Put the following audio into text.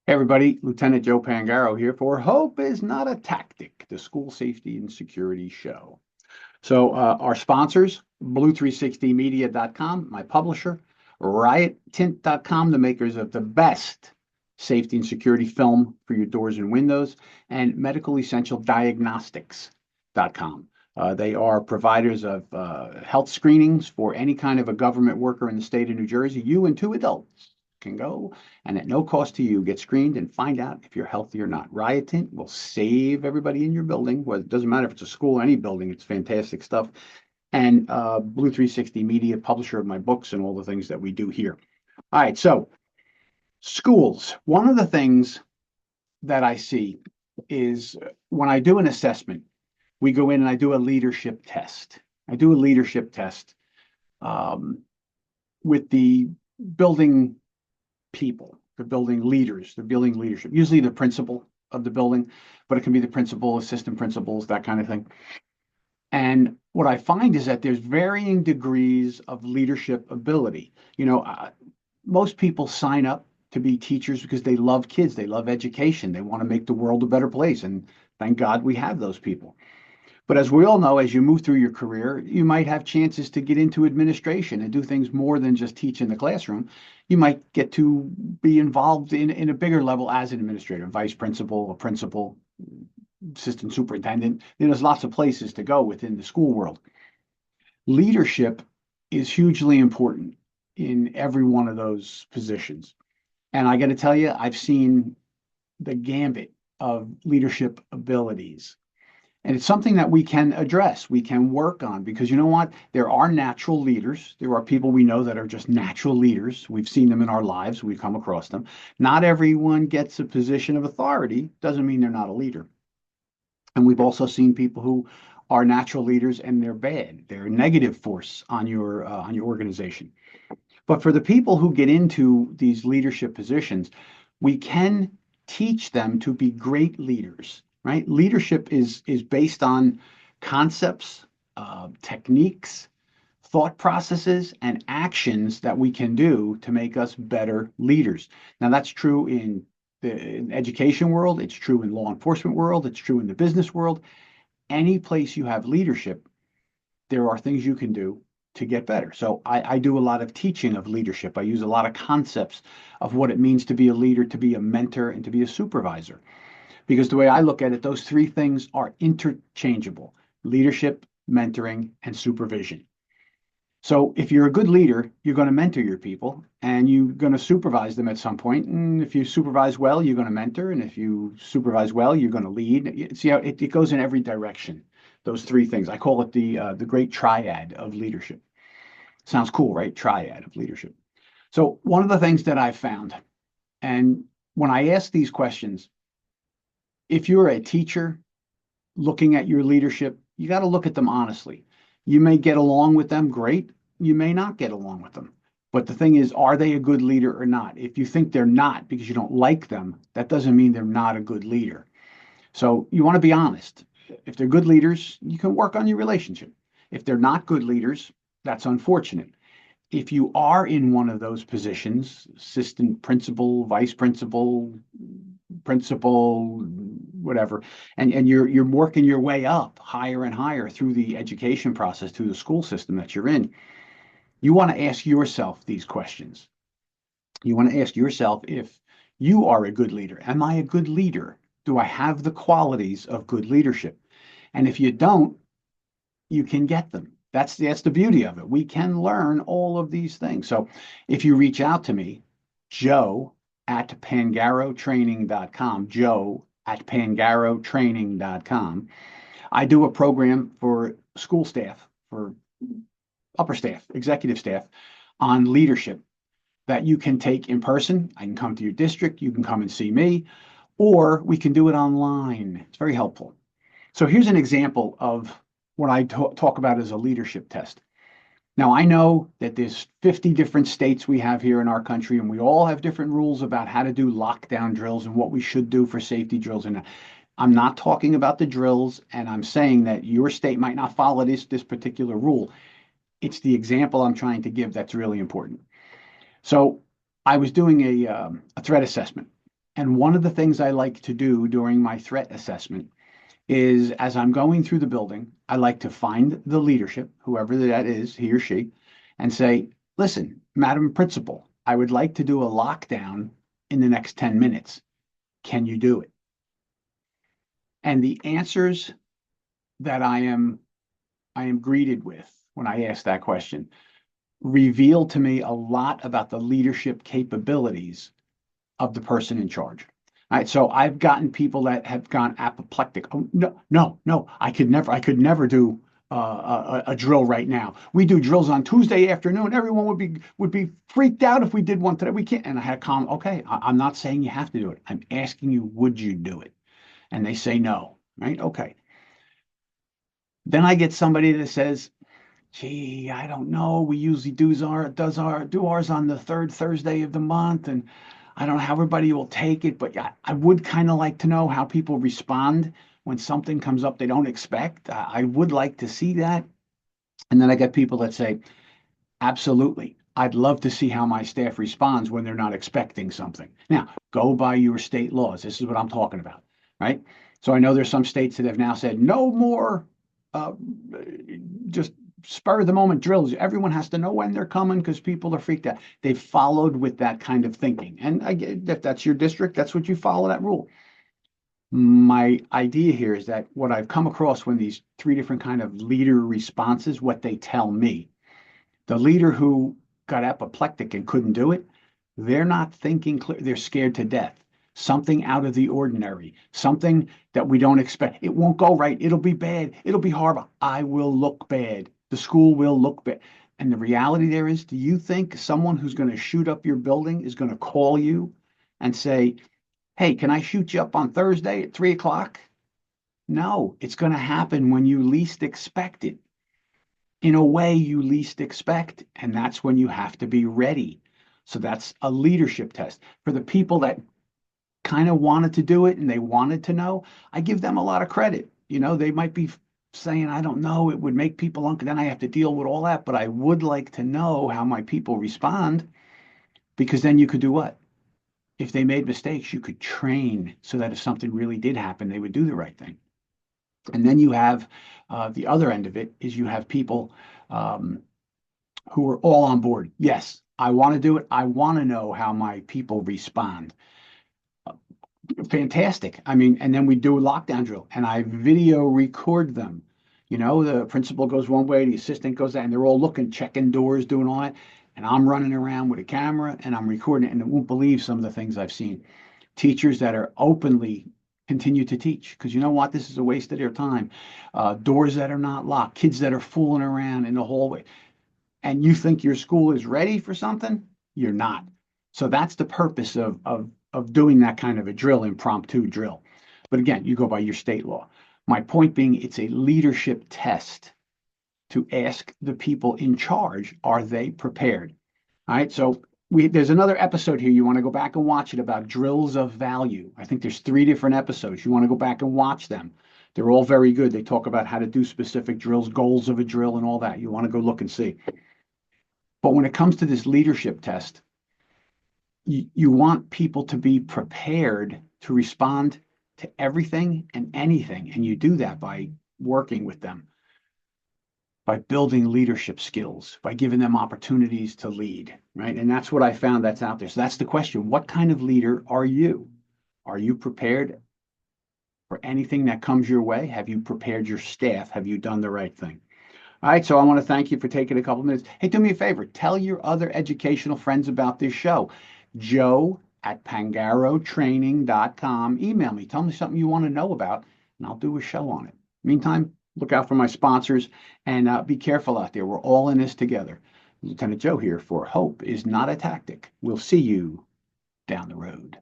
Hey everybody, Lieutenant Joe Pangaro here for Hope is Not a Tactic, the School Safety and Security Show. Our sponsors, Blue360Media.com, my publisher, RiotTint.com, the makers of the best safety and security film for your doors and windows, and Medical Essential Diagnostics.com. They are providers of health screenings for any kind of a government worker in the state of New Jersey. You and two adults can go and at no cost to you get screened and find out if you're healthy or not. RiotTint will save everybody in your building. Well, it doesn't matter if it's a school or any building. It's fantastic stuff. And Blue 360 Media, publisher of my books and all the things that we do here. All right, so schools. One of the things that I see is when I do an assessment, we go in and I do a leadership test. I do a leadership test with the building people, the building leaders, the building leadership, usually the principal of the building, but it can be the principal, assistant principals, that kind of thing. And what I find is that there's varying degrees of leadership ability. Most people sign up to be teachers because they love kids, they love education, they want to make the world a better place. And thank God we have those people. But as we all know, as you move through your career, you might have chances to get into administration and do things more than just teach in the classroom. You might get to be involved in a bigger level as an administrator, vice principal, a principal, assistant superintendent. There's lots of places to go within the school world. Leadership is hugely important in every one of those positions. And I got to tell you, I've seen the gambit of leadership abilities. And it's something that we can address, we can work on, because you know what? There are natural leaders. There are people we know that are just natural leaders. We've seen them in our lives. We've come across them. Not everyone gets a position of authority. Doesn't mean they're not a leader. And we've also seen people who are natural leaders and they're bad. They're a negative force on your organization. But for the people who get into these leadership positions, we can teach them to be great leaders. Right? Leadership is based on concepts, techniques, thought processes, and actions that we can do to make us better leaders. Now, that's true in the education world. It's true in law enforcement world. It's true in the business world. Any place you have leadership, there are things you can do to get better. So I do a lot of teaching of leadership. I use a lot of concepts of what it means to be a leader, to be a mentor, and to be a supervisor. Because the way I look at it, those three things are interchangeable: leadership, mentoring, and supervision. So if you're a good leader, you're going to mentor your people and you're going to supervise them at some point. And if you supervise well, you're going to mentor. And if you supervise well, you're going to lead. See how it goes in every direction, those three things. I call it the great triad of leadership. Sounds cool, right? Triad of leadership. So one of the things that I've found, and when I ask these questions, if you're a teacher looking at your leadership, you got to look at them honestly. You may get along with them, great. You may not get along with them. But the thing is, are they a good leader or not? If you think they're not because you don't like them, that doesn't mean they're not a good leader. So you want to be honest. If they're good leaders, you can work on your relationship. If they're not good leaders, that's unfortunate. If you are in one of those positions, assistant principal, vice principal, principal, whatever, and you're working your way up higher and higher through the education process, through the school system that you're in, you want to ask yourself these questions. You want to ask yourself, if you are a good leader, am I a good leader? Do I have the qualities of good leadership? And if you don't, you can get them. That's the beauty of it. We can learn all of these things. So if you reach out to me, Joe@pangarotraining.com, Joe@pangarotraining.com. I do a program for school staff, for upper staff, executive staff, on leadership that you can take in person. I can come to your district, you can come and see me, or we can do it online. It's very helpful. So here's an example of what I talk about as a leadership test. Now, I know that there's 50 different states we have here in our country, and we all have different rules about how to do lockdown drills and what we should do for safety drills. And I'm not talking about the drills, and I'm saying that your state might not follow this particular rule. It's the example I'm trying to give that's really important. So I was doing a threat assessment, And one of the things I like to do during my threat assessment is as I'm going through the building, I like to find the leadership, whoever that is, he or she, and say, listen, Madam Principal, I would like to do a lockdown in the next 10 minutes. Can you do it? And the answers that I am greeted with when I ask that question reveal to me a lot about the leadership capabilities of the person in charge. All right, so I've gotten people that have gone apoplectic. Oh, no, no, no, I could never do a drill right now. We do drills on Tuesday afternoon. Everyone would be freaked out if we did one today. We can't. And I had a calm. Okay, I'm not saying you have to do it. I'm asking you, would you do it? And they say no. Right? Okay. Then I get somebody that says, gee, I don't know. We usually do ours on the third Thursday of the month, and I don't know how everybody will take it, but yeah, I would kind of like to know how people respond when something comes up they don't expect. I would like to see that. And then I get people that say, absolutely. I'd love to see how my staff responds when they're not expecting something. Now, go by your state laws. This is what I'm talking about, right? So I know there's some states that have now said no more uh, just spur of the moment drills. Everyone has to know when they're coming because people are freaked out. They've followed with that kind of thinking. And I get, if that's your district, that's what you follow that rule. My idea here is that what I've come across when these three different kind of leader responses, what they tell me, the leader who got apoplectic and couldn't do it, they're not thinking clear. They're scared to death. Something out of the ordinary, something that we don't expect. It won't go right. It'll be bad. It'll be horrible. I will look bad. The school will look bad. And the reality there is, do you think someone who's going to shoot up your building is going to call you and say, hey, can I shoot you up on Thursday at 3 o'clock? No, it's going to happen when you least expect it, in a way you least expect. And that's when you have to be ready. So that's a leadership test. For the people that kind of wanted to do it and they wanted to know, I give them a lot of credit. You know, they might be saying, I don't know, it would make people uncomfortable. Then I have to deal with all that, but I would like to know how my people respond, because then you could do what? If they made mistakes, you could train so that if something really did happen, they would do the right thing. And then you have the other end of it is you have people who are all on board. Yes, I want to do it. I want to know how my people respond. Fantastic. I mean, and then we do a lockdown drill and I video record them. You know, the principal goes one way, the assistant goes that, and they're all looking, checking doors, doing all that. And I'm running around with a camera and I'm recording it, and I won't believe some of the things I've seen. Teachers that are openly continue to teach because you know what? This is a waste of their time. Doors that are not locked, kids that are fooling around in the hallway. And you think your school is ready for something? You're not. So that's the purpose of doing that kind of a drill, impromptu drill. But again, you go by your state law. My point being, it's a leadership test to ask the people in charge, are they prepared? All right, so there's another episode here. You want to go back and watch it about drills of value. I think there's 3 different episodes. You want to go back and watch them. They're all very good. They talk about how to do specific drills, goals of a drill, and all that. You want to go look and see. But when it comes to this leadership test, you want people to be prepared to respond to everything and anything. And you do that by working with them, by building leadership skills, by giving them opportunities to lead, right? And that's what I found that's out there. So that's the question. What kind of leader are you? Are you prepared for anything that comes your way? Have you prepared your staff? Have you done the right thing? All right, so I want to thank you for taking a couple minutes. Hey, do me a favor. Tell your other educational friends about this show. Joe@pangarotraining.com. Email me. Tell me something you want to know about, and I'll do a show on it. Meantime, look out for my sponsors, and be careful out there. We're all in this together. Lieutenant Joe here for Hope is Not a Tactic. We'll see you down the road.